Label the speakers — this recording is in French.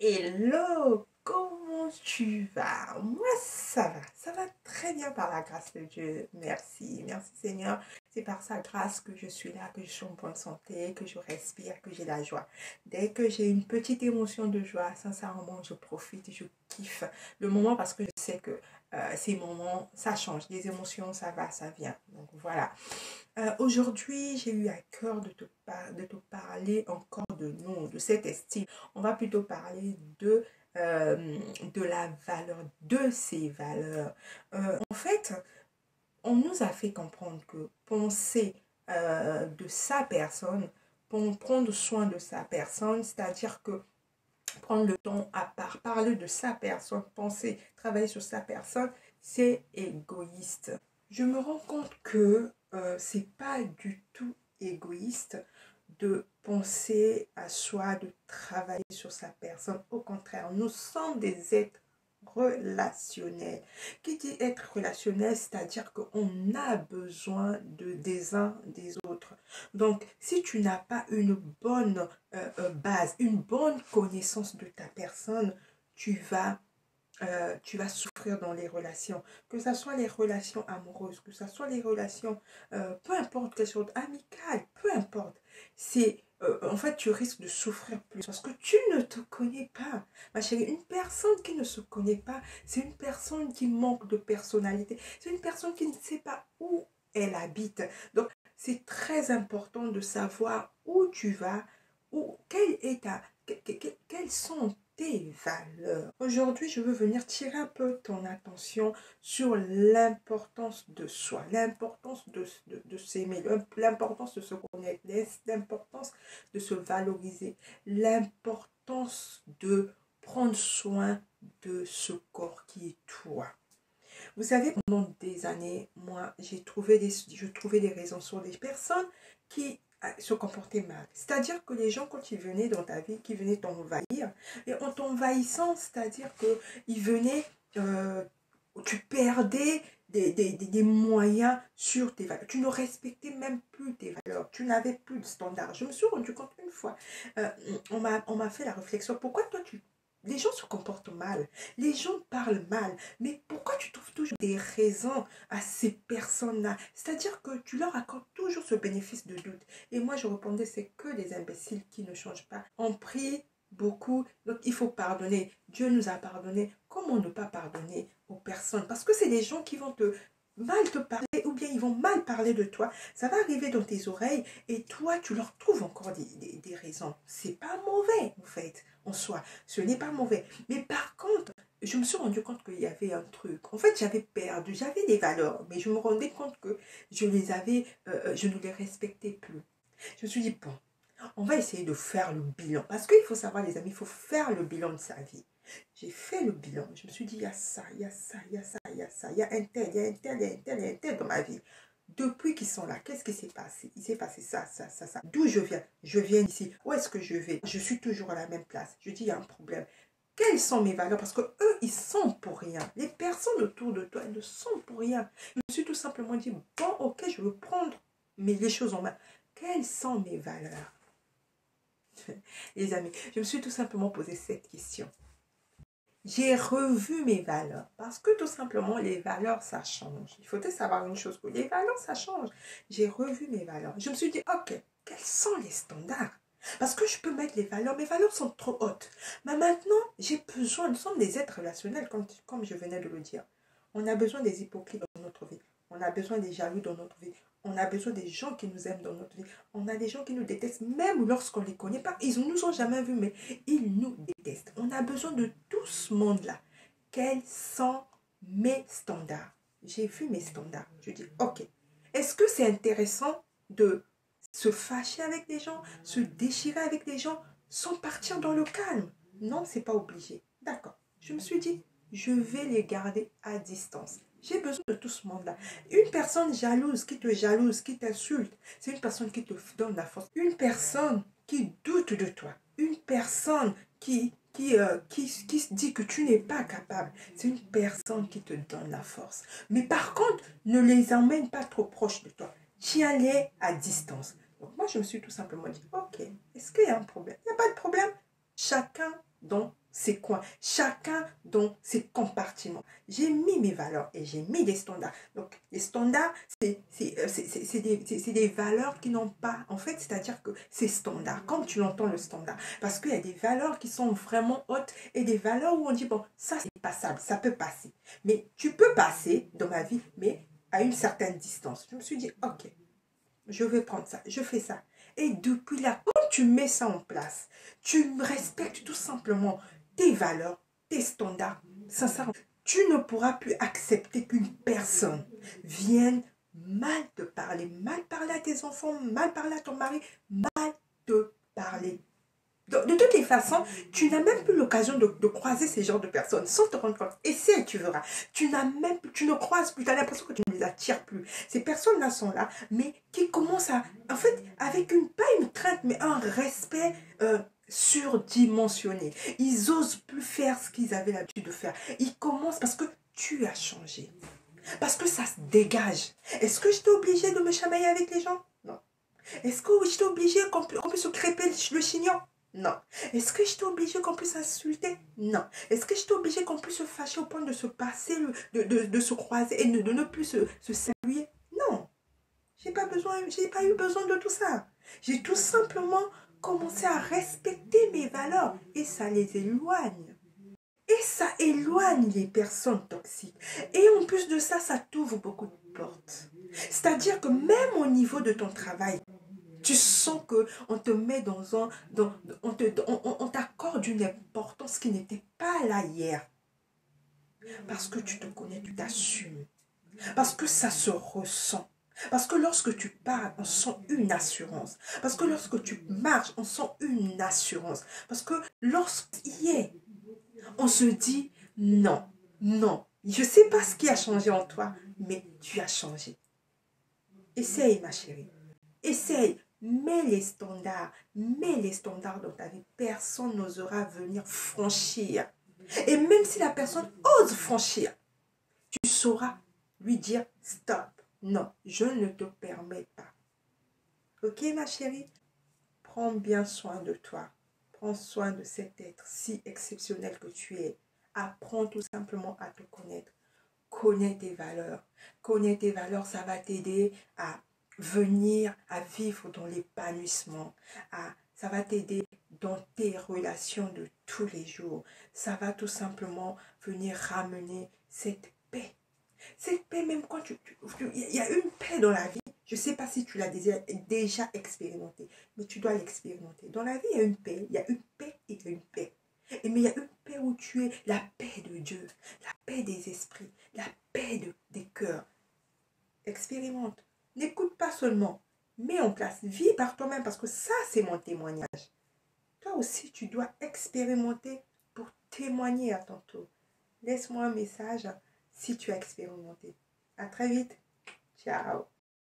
Speaker 1: Hello, comment tu vas? Moi, ça va très bien par la grâce de Dieu. Merci, merci Seigneur. C'est par sa grâce que je suis là, que je suis en bonne santé, que je respire, que j'ai la joie. Dès que j'ai une petite émotion de joie, sincèrement, je profite, je kiffe le moment parce que je sais que ces moments, ça change. Les émotions, ça va, ça vient. Donc voilà. Aujourd'hui, j'ai eu à cœur de te parler encore de nous, de cette estime. On va plutôt parler de la valeur, de ces valeurs. En fait, on nous a fait comprendre que penser de sa personne, prendre soin de sa personne, c'est-à-dire que prendre le temps à part, parler de sa personne, penser, travailler sur sa personne, c'est égoïste. Je me rends compte que c'est pas du tout égoïste de penser à soi, de travailler sur sa personne. Au contraire, nous sommes des êtres relationnels. Qui dit être relationnel, c'est-à-dire qu'on a besoin des uns des autres. Donc, si tu n'as pas une bonne base, une bonne connaissance de ta personne, tu vas souffrir dans les relations, que ce soit les relations amoureuses, que ce soit les relations, peu importe quelle sorte, amicales, peu importe. En fait, tu risques de souffrir plus parce que tu ne te connais pas. Ma chérie, une personne qui ne se connaît pas, c'est une personne qui manque de personnalité. C'est une personne qui ne sait pas où elle habite. Donc, c'est très important de savoir où tu vas, quelles sont tes valeurs. Aujourd'hui, je veux venir tirer un peu ton attention sur l'importance de soi, l'importance de s'aimer, l'importance de se connaître, l'importance de se valoriser, l'importance de prendre soin de ce corps qui est toi. Vous savez, pendant des années, moi, je trouvais des raisons sur des personnes qui se comportaient mal. C'est-à-dire que les gens, quand ils venaient dans ta vie, qui venaient t'envahir, et en t'envahissant, c'est-à-dire qu'ils venaient, tu perdais des moyens sur tes valeurs. Tu ne respectais même plus tes valeurs. Tu n'avais plus de standards. Je me suis rendu compte une fois, on m'a fait la réflexion, pourquoi toi, les gens se comportent mal, les gens parlent mal, mais pourquoi tu trouves toujours des raisons à ces personnes-là? C'est-à-dire que tu leur accordes toujours ce bénéfice de doute. Et moi, je répondais, c'est que des imbéciles qui ne changent pas. On prie beaucoup, donc il faut pardonner. Dieu nous a pardonné. Comment ne pas pardonner aux personnes? Parce que c'est des gens qui vont mal te parler ou bien ils vont mal parler de toi. Ça va arriver dans tes oreilles et toi, tu leur trouves encore des raisons. C'est pas mauvais, en fait, en soi. Ce n'est pas mauvais. Mais par contre, je me suis rendu compte qu'il y avait un truc. En fait, j'avais des valeurs, mais je me rendais compte que je ne les respectais plus. Je me suis dit, bon, on va essayer de faire le bilan. Parce qu'il faut savoir, les amis, il faut faire le bilan de sa vie. J'ai fait le bilan. Je me suis dit, il y a ça, il y a ça, il y a ça, il y a ça, il y a un tel, il y a un tel, il y a un tel, il y a un tel dans ma vie. Depuis qu'ils sont là, qu'est-ce qui s'est passé? Il s'est passé ça, ça, ça, ça. D'où je viens? Je viens d'ici. Où est-ce que je vais? Je suis toujours à la même place. Je dis, il y a un problème. Quelles sont mes valeurs? Parce que eux, ils sont pour rien. Les personnes autour de toi, elles ne sont pour rien. Je me suis tout simplement dit, bon, ok, je veux prendre les choses en main. Quelles sont mes valeurs? Les amis, je me suis tout simplement posé cette question. J'ai revu mes valeurs parce que tout simplement, les valeurs, ça change. Il faut savoir une chose, que les valeurs, ça change. J'ai revu mes valeurs. Je me suis dit, ok, quels sont les standards? Parce que je peux mettre les valeurs, mes valeurs sont trop hautes. Mais maintenant, j'ai besoin, nous sommes des êtres relationnels, comme je venais de le dire. On a besoin des hypocrites dans notre vie. On a besoin des jaloux dans notre vie. On a besoin des gens qui nous aiment dans notre vie. On a des gens qui nous détestent, même lorsqu'on ne les connaît pas. Ils ne nous ont jamais vus, mais ils nous détestent. On a besoin de tout ce monde-là. Quels sont mes standards? J'ai vu mes standards. Je dis, ok. Est-ce que c'est intéressant de se fâcher avec des gens, se déchirer avec des gens, sans partir dans le calme? Non, c'est pas obligé. D'accord. Je me suis dit, je vais les garder à distance. J'ai besoin de tout ce monde-là. Une personne jalouse, qui t'insulte, c'est une personne qui te donne la force. Une personne qui doute de toi. Une personne qui se dit que tu n'es pas capable. C'est une personne qui te donne la force. Mais par contre, ne les emmène pas trop proches de toi. Tiens-les à distance. Donc moi, je me suis tout simplement dit, ok, est-ce qu'il y a un problème? Il n'y a pas de problème. Chacun dans ses coins, chacun dans ses compartiments. J'ai mis mes valeurs et j'ai mis des standards. Donc, les standards, c'est des valeurs qui n'ont pas, en fait, c'est-à-dire que c'est standard, comme tu l'entends le standard. Parce qu'il y a des valeurs qui sont vraiment hautes et des valeurs où on dit, bon, ça c'est passable, ça peut passer. Mais tu peux passer dans ma vie, mais à une certaine distance. Je me suis dit, ok, je vais prendre ça, je fais ça. Et depuis là, quand tu mets ça en place, tu respectes tout simplement tes valeurs, tes standards. Sincèrement, tu ne pourras plus accepter qu'une personne vienne mal te parler, mal parler à tes enfants, mal parler à ton mari, mal te parler. De toutes les façons, tu n'as même plus l'occasion de croiser ces genres de personnes sans te rendre compte. Essaye, tu verras. Tu ne croises plus, tu as l'impression que tu ne les attires plus. Ces personnes-là sont là, mais qui commencent à, en fait, avec pas une crainte, mais un respect surdimensionné. Ils osent plus faire ce qu'ils avaient l'habitude de faire. Ils commencent parce que tu as changé. Parce que ça se dégage. Est-ce que j'étais obligée de me chamailler avec les gens? Non. Est-ce que j'étais obligée qu'on puisse se crêper le chignon? Non. Est-ce que j'étais obligée qu'on puisse insulter? Non. Est-ce que j'étais obligée qu'on puisse se fâcher au point de se passer, de se croiser et de ne plus se saluer? Non. J'ai pas eu besoin de tout ça. J'ai tout simplement commencé à respecter mes valeurs et ça les éloigne. Et ça éloigne les personnes toxiques. Et en plus de ça, ça t'ouvre beaucoup de portes. C'est-à-dire que même au niveau de ton travail, tu sens qu'on te met on t'accorde une importance qui n'était pas là hier. Parce que tu te connais, tu t'assumes. Parce que ça se ressent. Parce que lorsque tu parles, on sent une assurance. Parce que lorsque tu marches, on sent une assurance. Parce que lorsqu'il y est, on se dit non, non. Je ne sais pas ce qui a changé en toi, mais tu as changé. Essaye, ma chérie. Essaye. Mets les standards dans ta vie. Personne n'osera venir franchir. Et même si la personne ose franchir, tu sauras lui dire stop. Non, je ne te permets pas. Ok, ma chérie? Prends bien soin de toi. Prends soin de cet être si exceptionnel que tu es. Apprends tout simplement à te connaître. Connais tes valeurs. Connais tes valeurs, ça va t'aider à venir à vivre dans l'épanouissement. Ça va t'aider dans tes relations de tous les jours. Ça va tout simplement venir ramener cette paix. Cette paix, même quand il y a une paix dans la vie. Je ne sais pas si tu l'as déjà expérimenté, mais tu dois l'expérimenter. Dans la vie, il y a une paix. Il y a une paix et il y a une paix. Mais il y a une paix où tu es la paix de Dieu, la paix des esprits, la paix des cœurs. Expérimente. N'écoute pas seulement. Mets en place. Vis par toi-même parce que ça, c'est mon témoignage. Toi aussi, tu dois expérimenter pour témoigner à ton tour. Laisse-moi un message si tu as expérimenté. À très vite. Ciao.